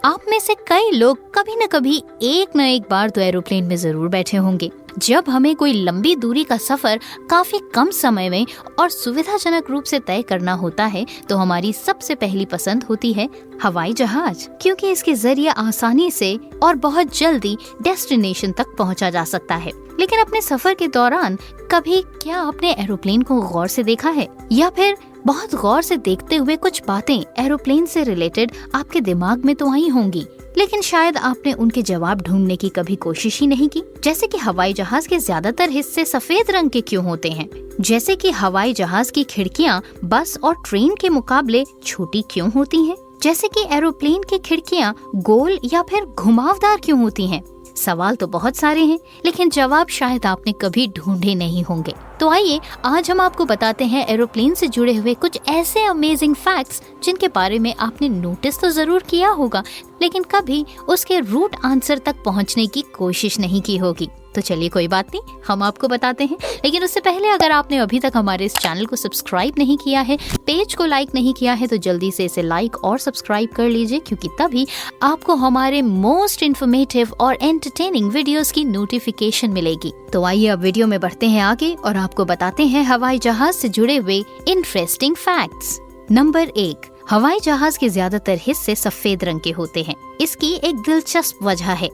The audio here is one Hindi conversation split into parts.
आप में से कई लोग कभी न कभी एक न एक बार तो एरोप्लेन में जरूर बैठे होंगे। जब हमें कोई लंबी दूरी का सफर काफी कम समय में और सुविधाजनक रूप से तय करना होता है तो हमारी सबसे पहली पसंद होती है हवाई जहाज, क्योंकि इसके जरिए आसानी से और बहुत जल्दी डेस्टिनेशन तक पहुंचा जा सकता है। लेकिन अपने सफर के दौरान कभी क्या आपने एरोप्लेन को गौर से देखा है, या फिर बहुत गौर से देखते हुए कुछ बातें एरोप्लेन से रिलेटेड आपके दिमाग में तो आई होंगी, लेकिन शायद आपने उनके जवाब ढूंढने की कभी कोशिश ही नहीं की। जैसे कि हवाई जहाज के ज्यादातर हिस्से सफेद रंग के क्यों होते हैं, जैसे कि हवाई जहाज की खिड़कियां बस और ट्रेन के मुकाबले छोटी क्यों होती हैं, जैसे कि एरोप्लेन की खिड़कियां गोल या फिर घुमावदार क्यों होती हैं। सवाल तो बहुत सारे हैं, लेकिन जवाब शायद आपने कभी ढूंढे नहीं होंगे। तो आइए आज हम आपको बताते हैं एरोप्लेन से जुड़े हुए कुछ ऐसे अमेजिंग फैक्ट्स जिनके बारे में आपने नोटिस तो जरूर किया होगा, लेकिन कभी उसके रूट आंसर तक पहुंचने की कोशिश नहीं की होगी। तो चलिए कोई बात नहीं, हम आपको बताते हैं। लेकिन उससे पहले अगर आपने अभी तक हमारे इस चैनल को सब्सक्राइब नहीं किया है, पेज को लाइक नहीं किया है, तो जल्दी से इसे लाइक और सब्सक्राइब कर लीजिए, क्योंकि तभी आपको हमारे मोस्ट इन्फॉर्मेटिव और एंटरटेनिंग वीडियोस की नोटिफिकेशन मिलेगी। तो आइए अब वीडियो में बढ़ते हैं आगे और आपको बताते हैं हवाई जहाज से जुड़े हुए इंटरेस्टिंग फैक्ट्स। नंबर 1, हवाई जहाज के ज्यादातर हिस्से सफेद रंग के होते हैं। इसकी एक दिलचस्प वजह है।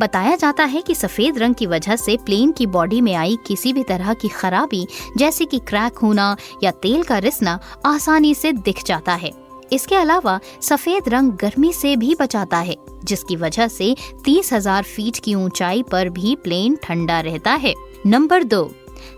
बताया जाता है कि सफेद रंग की वजह से प्लेन की बॉडी में आई किसी भी तरह की खराबी, जैसे कि क्रैक होना या तेल का रिसना, आसानी से दिख जाता है। इसके अलावा सफेद रंग गर्मी से भी बचाता है, जिसकी वजह से 30,000 फीट की ऊंचाई पर भी प्लेन ठंडा रहता है। नंबर 2,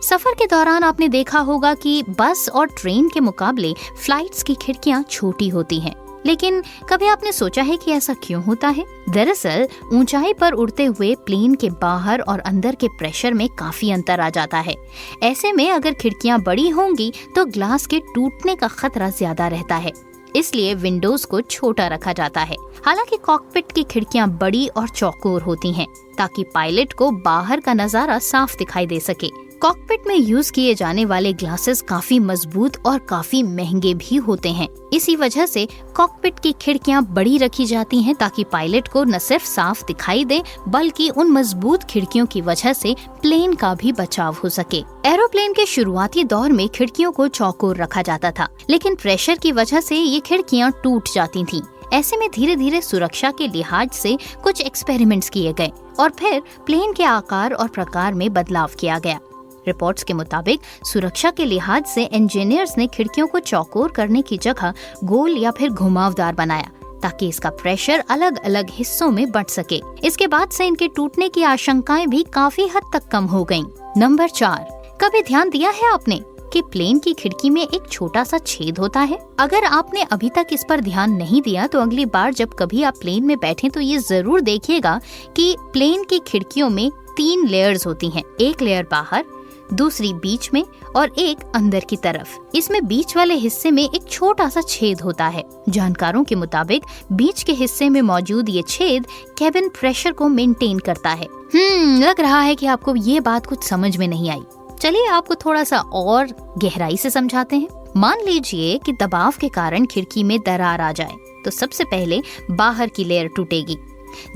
सफर के दौरान आपने देखा होगा कि बस और ट्रेन के मुकाबले फ्लाइट्स की खिड़कियां छोटी होती हैं। लेकिन कभी आपने सोचा है कि ऐसा क्यों होता है? दरअसल ऊंचाई पर उड़ते हुए प्लेन के बाहर और अंदर के प्रेशर में काफी अंतर आ जाता है। ऐसे में अगर खिड़कियां बड़ी होंगी तो ग्लास के टूटने का खतरा ज्यादा रहता है, इसलिए विंडोज को छोटा रखा जाता है। हालांकि कॉकपिट की खिड़कियां बड़ी और चौकोर होती हैं, ताकि पायलट को बाहर का नजारा साफ दिखाई दे सके। कॉकपिट में यूज किए जाने वाले ग्लासेस काफी मजबूत और काफी महंगे भी होते हैं। इसी वजह से कॉकपिट की खिड़कियां बड़ी रखी जाती हैं, ताकि पायलट को न सिर्फ साफ दिखाई दे, बल्कि उन मजबूत खिड़कियों की वजह से प्लेन का भी बचाव हो सके। एरोप्लेन के शुरुआती दौर में खिड़कियों को चौकोर रखा जाता था, लेकिन प्रेशर की वजह से ये खिड़कियां टूट जाती थीं। ऐसे में धीरे धीरे सुरक्षा के लिहाज से कुछ एक्सपेरिमेंट्स किए गए और फिर प्लेन के आकार और प्रकार में बदलाव किया गया। रिपोर्ट्स के मुताबिक सुरक्षा के लिहाज से इंजीनियर्स ने खिड़कियों को चौकोर करने की जगह गोल या फिर घुमावदार बनाया, ताकि इसका प्रेशर अलग अलग हिस्सों में बंट सके। इसके बाद से इनके टूटने की आशंकाएं भी काफी हद तक कम हो गईं। नंबर 4, कभी ध्यान दिया है आपने कि प्लेन की खिड़की में एक छोटा सा छेद होता है? अगर आपने अभी तक इस पर ध्यान नहीं दिया तो अगली बार जब कभी आप प्लेन में बैठें तो ये जरूर देखिएगा कि प्लेन की खिड़कियों में 3 लेयर्स होती हैं। एक लेयर बाहर, दूसरी बीच में और एक अंदर की तरफ। इसमें बीच वाले हिस्से में एक छोटा सा छेद होता है। जानकारों के मुताबिक बीच के हिस्से में मौजूद ये छेद केबिन प्रेशर को मेंटेन करता है। लग रहा है कि आपको ये बात कुछ समझ में नहीं आई। चलिए आपको थोड़ा सा और गहराई से समझाते हैं। मान लीजिए कि दबाव के कारण खिड़की में दरार आ जाए, तो सबसे पहले बाहर की लेयर टूटेगी।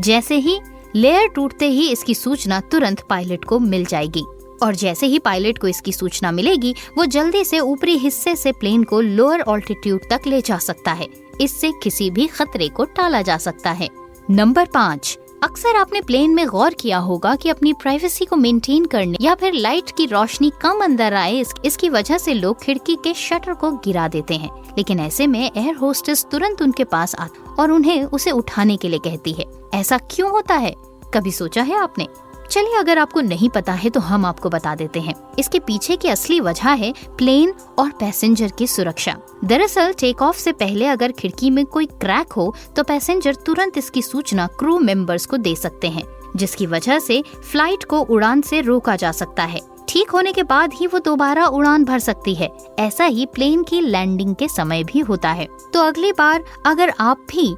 जैसे ही लेयर टूटते ही इसकी सूचना तुरंत पायलट को मिल जाएगी, और जैसे ही पायलट को इसकी सूचना मिलेगी वो जल्दी से ऊपरी हिस्से से प्लेन को लोअर ऑल्टीट्यूड तक ले जा सकता है। इससे किसी भी खतरे को टाला जा सकता है। नंबर 5, अक्सर आपने प्लेन में गौर किया होगा कि अपनी प्राइवेसी को मेंटेन करने या फिर लाइट की रोशनी कम अंदर आए, इसकी वजह से लोग खिड़की के शटर को गिरा देते हैं। लेकिन ऐसे में एयर होस्टेस तुरंत उनके पास आती और उन्हें उसे उठाने के लिए कहती है। ऐसा क्यों होता है, कभी सोचा है आपने? चलिए अगर आपको नहीं पता है तो हम आपको बता देते हैं। इसके पीछे की असली वजह है प्लेन और पैसेंजर की सुरक्षा। दरअसल टेक ऑफ से पहले अगर खिड़की में कोई क्रैक हो तो पैसेंजर तुरंत इसकी सूचना क्रू मेंबर्स को दे सकते हैं, जिसकी वजह से फ्लाइट को उड़ान से रोका जा सकता है। ठीक होने के बाद ही वो दोबारा उड़ान भर सकती है। ऐसा ही प्लेन की लैंडिंग के समय भी होता है। तो अगली बार अगर आप भी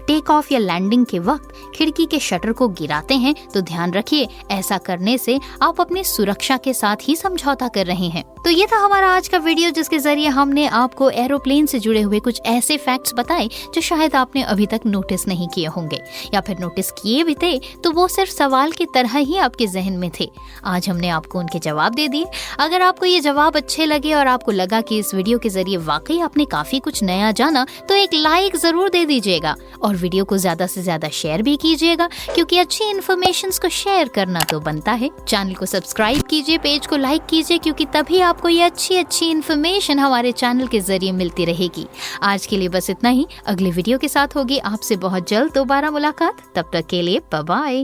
टेक ऑफ या लैंडिंग के वक्त खिड़की के शटर को गिराते हैं तो ध्यान रखिए, ऐसा करने से आप अपनी सुरक्षा के साथ ही समझौता कर रहे हैं। तो ये था हमारा आज का वीडियो, जिसके जरिए हमने आपको एरोप्लेन से जुड़े हुए कुछ ऐसे फैक्ट्स बताए जो शायद आपने अभी तक नोटिस नहीं किए होंगे, या फिर नोटिस किए भी थे तो वो सिर्फ सवाल की तरह ही आपके जहन में थे। आज हमने आपको उनके जवाब दे दिए। अगर आपको ये जवाब अच्छे लगे और आपको लगा कि इस वीडियो के जरिए वाकई आपने काफी कुछ नया जाना, तो एक लाइक जरूर दे दीजिएगा और वीडियो को ज्यादा से ज्यादा शेयर भी कीजिएगा, क्योंकि अच्छी इन्फॉर्मेशन को शेयर करना तो बनता है। चैनल को सब्सक्राइब कीजिए, पेज को लाइक कीजिए, क्योंकि तभी आपको ये अच्छी इन्फॉर्मेशन हमारे चैनल के जरिए मिलती रहेगी। आज के लिए बस इतना ही। अगले वीडियो के साथ होगी आपसे बहुत जल्द दोबारा मुलाकात। तब तक के लिए बाय बाय।